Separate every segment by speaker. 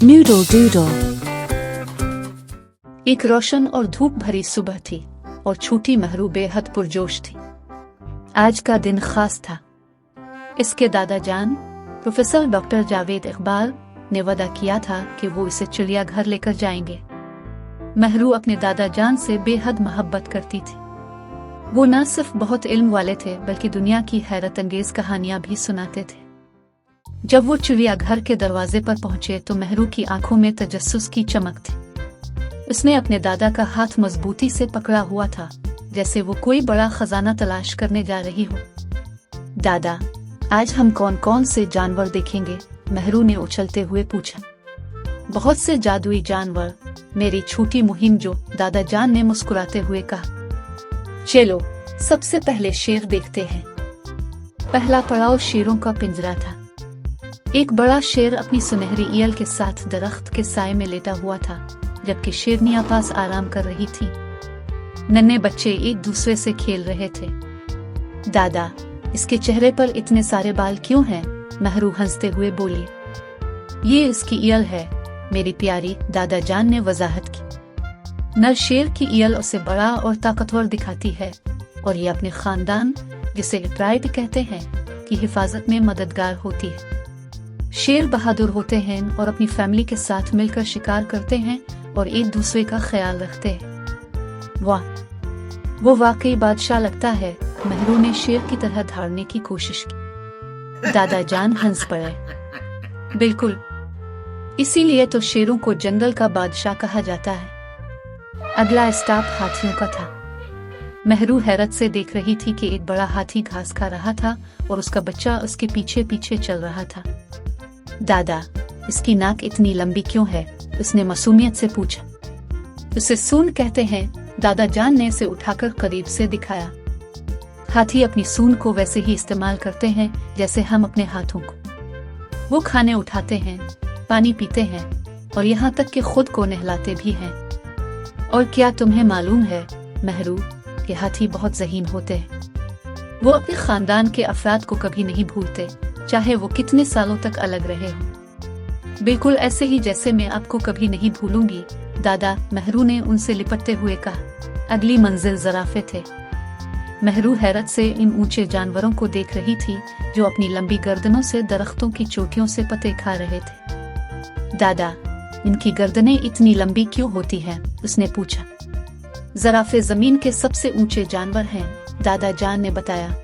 Speaker 1: Noodle doodle.
Speaker 2: एक रोशन और धूप भरी सुबह थी और छोटी महरू बेहद पुरजोश थी। आज का दिन खास था। इसके दादा जान प्रोफेसर डॉक्टर जावेद इकबाल ने वादा किया था कि वो इसे चिड़ियाघर लेकर जाएंगे। महरू अपने दादा जान से बेहद मोहब्बत करती थी। वो न सिर्फ बहुत इल्म वाले थे बल्कि दुनिया की हैरत अंगेज कहानियां भी सुनाते थे। जब वो चिड़ियाघर के दरवाजे पर पहुंचे तो महरू की आंखों में तजस्सुस की चमक थी। उसने अपने दादा का हाथ मजबूती से पकड़ा हुआ था, जैसे वो कोई बड़ा खजाना तलाश करने जा रही हो। दादा, आज हम कौन कौन से जानवर देखेंगे? महरू ने उछलते हुए पूछा। बहुत से जादुई जानवर, मेरी छोटी मुहिम जो, दादा जान ने मुस्कुराते हुए कहा। चलो, सबसे पहले शेर देखते हैं। पहला पड़ाव शेरों का पिंजरा था। एक बड़ा शेर अपनी सुनहरी ईयल के साथ दरख्त के साए में लेटा हुआ था, जबकि शेरनियां पास आराम कर रही थी। नन्हे बच्चे एक दूसरे से खेल रहे थे। दादा, इसके चेहरे पर इतने सारे बाल क्यों हैं? महरू हंसते हुए बोली। ये इसकी ईयल है मेरी प्यारी, दादा जान ने वजाहत की। नर शेर की ईयल उसे बड़ा और ताकतवर दिखाती है और ये अपने खानदान, जिसे ट्राइब कहते हैं, की हिफाजत में मददगार होती है। शेर बहादुर होते हैं और अपनी फैमिली के साथ मिलकर शिकार करते हैं और एक दूसरे का ख्याल रखते हैं। वाह, वो वाकई बादशाह लगता है। महरू ने शेर की तरह धारने की कोशिश की। दादा जान हंस पड़े। बिल्कुल, इसीलिए तो शेरों को जंगल का बादशाह कहा जाता है। अगला स्टॉप हाथियों का था। महरू हैरत से देख रही थी कि एक बड़ा हाथी घास खा रहा था और उसका बच्चा उसके पीछे पीछे चल रहा था। दादा, इसकी नाक इतनी लंबी क्यों है? उसने मासूमियत से पूछा। उसे सूंड कहते हैं, दादा जान ने इसे उठाकर करीब से दिखाया। हाथी अपनी सूंड को वैसे ही इस्तेमाल करते हैं जैसे हम अपने हाथों को। वो खाने उठाते हैं, पानी पीते हैं और यहाँ तक कि खुद को नहलाते भी हैं। और क्या तुम्हें मालूम है महरू कि हाथी बहुत ज़हीन होते हैं? वो अपने खानदान के अफराद को कभी नहीं भूलते, चाहे वो कितने सालों तक अलग रहे हो। बिल्कुल ऐसे ही जैसे मैं आपको कभी नहीं भूलूंगी दादा, महरू ने उनसे लिपटते हुए कहा। अगली मंजिल ज़राफ़े थे। महरू हैरत से इन ऊंचे जानवरों को देख रही थी जो अपनी लंबी गर्दनों से दरख्तों की चोटियों से पत्ते खा रहे थे। दादा, इनकी गर्दनें इतनी लंबी क्यों होती हैं? उसने पूछा। ज़राफ़े ज़मीन के सबसे ऊंचे जानवर हैं, दादा जान ने बताया।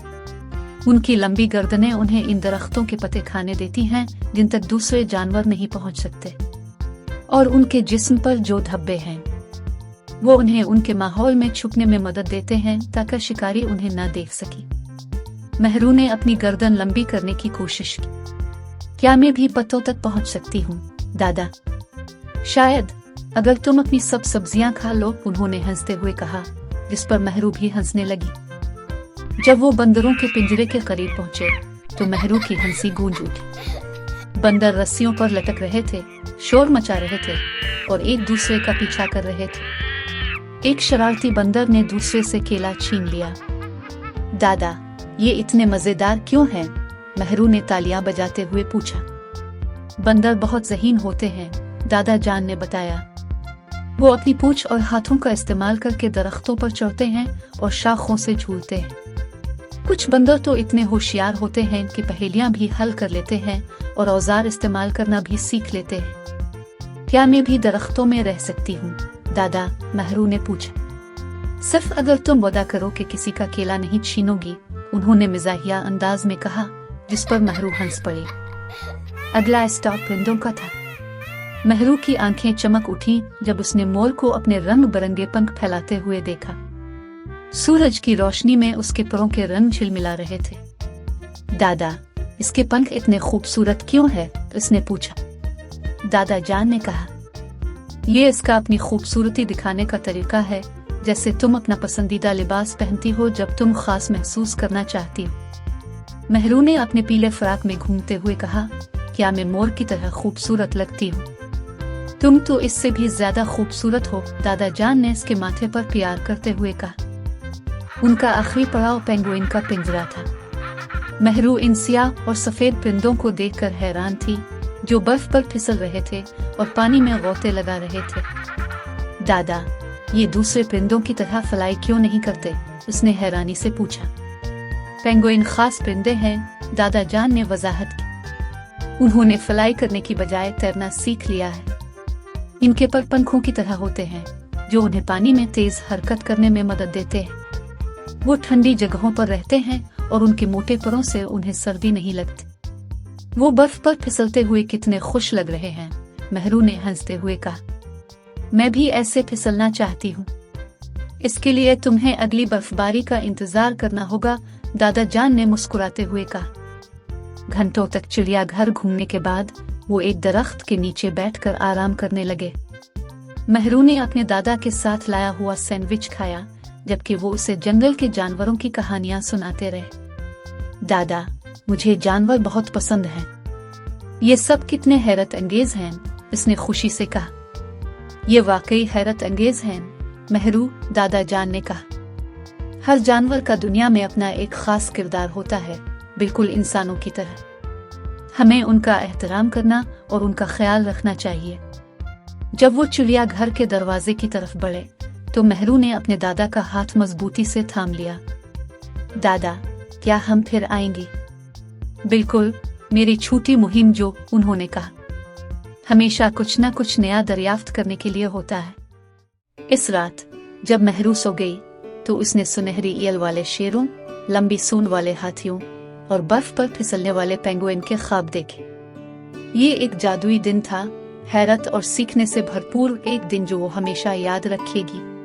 Speaker 2: उनकी लंबी गर्दनें उन्हें इन दरख्तों के पत्ते खाने देती हैं जिन तक दूसरे जानवर नहीं पहुंच सकते। और उनके जिस्म पर जो धब्बे हैं, वो उन्हें उनके माहौल में छुपने में मदद देते हैं ताकि शिकारी उन्हें न देख सके। महरू ने अपनी गर्दन लंबी करने की कोशिश की। क्या मैं भी पत्तों तक पहुंच सकती हूँ दादा? शायद, अगर तुम अपनी सब सब्जियां खा लो, उन्होंने हंसते हुए कहा, जिस पर महरू भी हंसने लगी। जब वो बंदरों के पिंजरे के करीब पहुंचे तो महरू की हंसी गूंज उठी। बंदर रस्सियों पर लटक रहे थे, शोर मचा रहे थे और एक दूसरे का पीछा कर रहे थे। एक शरारती बंदर ने दूसरे से केला छीन लिया। दादा, ये इतने मजेदार क्यों हैं? महरू ने तालियां बजाते हुए पूछा। बंदर बहुत ज़हीन होते हैं, दादा जान ने बताया। वो अपनी पूंछ और हाथों का इस्तेमाल करके दरख्तों पर चढ़ते हैं और शाखों से झूलते हैं। कुछ बंदर तो इतने होशियार होते हैं कि पहेलियां भी हल कर लेते हैं और औजार इस्तेमाल करना भी सीख लेते हैं। क्या मैं भी दरख्तों में रह सकती हूँ दादा? महरू ने पूछा। सिर्फ अगर तुम वादा करो कि किसी का केला नहीं छीनोगी, उन्होंने मिजाहिया अंदाज में कहा, जिस पर महरू हंस पड़ी। अगला स्टॉप परिंदों का था। महरू की आंखें चमक उठी जब उसने मोर को अपने रंग बिरंगे पंख फैलाते हुए देखा। सूरज की रोशनी में उसके परों के रंग झिलमिला रहे थे। दादा, इसके पंख इतने खूबसूरत क्यों है? उसने पूछा। दादा जान ने कहा, ये इसका अपनी खूबसूरती दिखाने का तरीका है, जैसे तुम अपना पसंदीदा लिबास पहनती हो जब तुम खास महसूस करना चाहती हो। महरू ने अपने पीले फ्राक में घूमते हुए कहा, क्या मैं मोर की तरह खूबसूरत लगती हूँ? तुम तो इससे भी ज्यादा खूबसूरत हो, दादा जान ने इसके माथे पर प्यार करते हुए कहा। उनका आखिरी पड़ाव पेंगुइन का पिंजरा था। महरू इन सियाह और सफेद परिंदों को देखकर हैरान थी, जो बर्फ पर फिसल रहे थे और पानी में गोते लगा रहे थे। दादा, ये दूसरे परिंदों की तरह फ्लाई क्यों नहीं करते? उसने हैरानी से पूछा। पेंगुइन खास परिंदे हैं, दादा जान ने वजाहत की। उन्होंने फ्लाई करने की बजाय तैरना सीख लिया है। इनके पर पंखों की तरह होते हैं जो उन्हें पानी में तेज हरकत करने में मदद देते हैं। वो ठंडी जगहों पर रहते हैं और उनके मोटे परों से उन्हें सर्दी नहीं लगती। वो बर्फ पर फिसलते हुए कितने खुश लग रहे हैं, मेहरू ने हंसते हुए कहा। मैं भी ऐसे फिसलना चाहती हूँ। इसके लिए तुम्हें अगली बर्फबारी का इंतजार करना होगा, दादा जान ने मुस्कुराते हुए कहा। घंटों तक चिड़ियाघर घूमने के बाद वो एक दरख्त के नीचे बैठकर आराम करने लगे। मेहरू ने अपने दादा के साथ लाया हुआ सैंडविच खाया, जबकि वो उसे जंगल के जानवरों की कहानियां सुनाते रहे। दादा, मुझे जानवर बहुत पसंद हैं। ये सब कितने हैरत अंगेज हैं, उसने खुशी से कहा। ये वाकई हैरत अंगेज हैं, मेहरू, दादा जान ने कहा। हर जानवर का दुनिया में अपना एक खास किरदार होता है, बिल्कुल इंसानों की तरह। हमें उनका एहतराम करना और उनका ख्याल रखना चाहिए। जब वो चिड़ियाघर के दरवाजे की तरफ बढ़े तो मेहरू ने अपने दादा का हाथ मजबूती से थाम लिया। दादा, क्या हम फिर आएंगे? बिल्कुल, मेरी छोटी मुहिम, जो उन्होंने कहा। हमेशा कुछ न कुछ नया दरियाफ्त करने के लिए होता है। इस रात जब मेहरू सो गई तो उसने सुनहरी ईल वाले शेरों, लंबी सूंड वाले हाथियों और बर्फ पर फिसलने वाले पेंगुइन के ख्वाब देखे। ये एक जादुई दिन था, हैरत और सीखने से भरपूर एक दिन जो वो हमेशा याद रखेगी।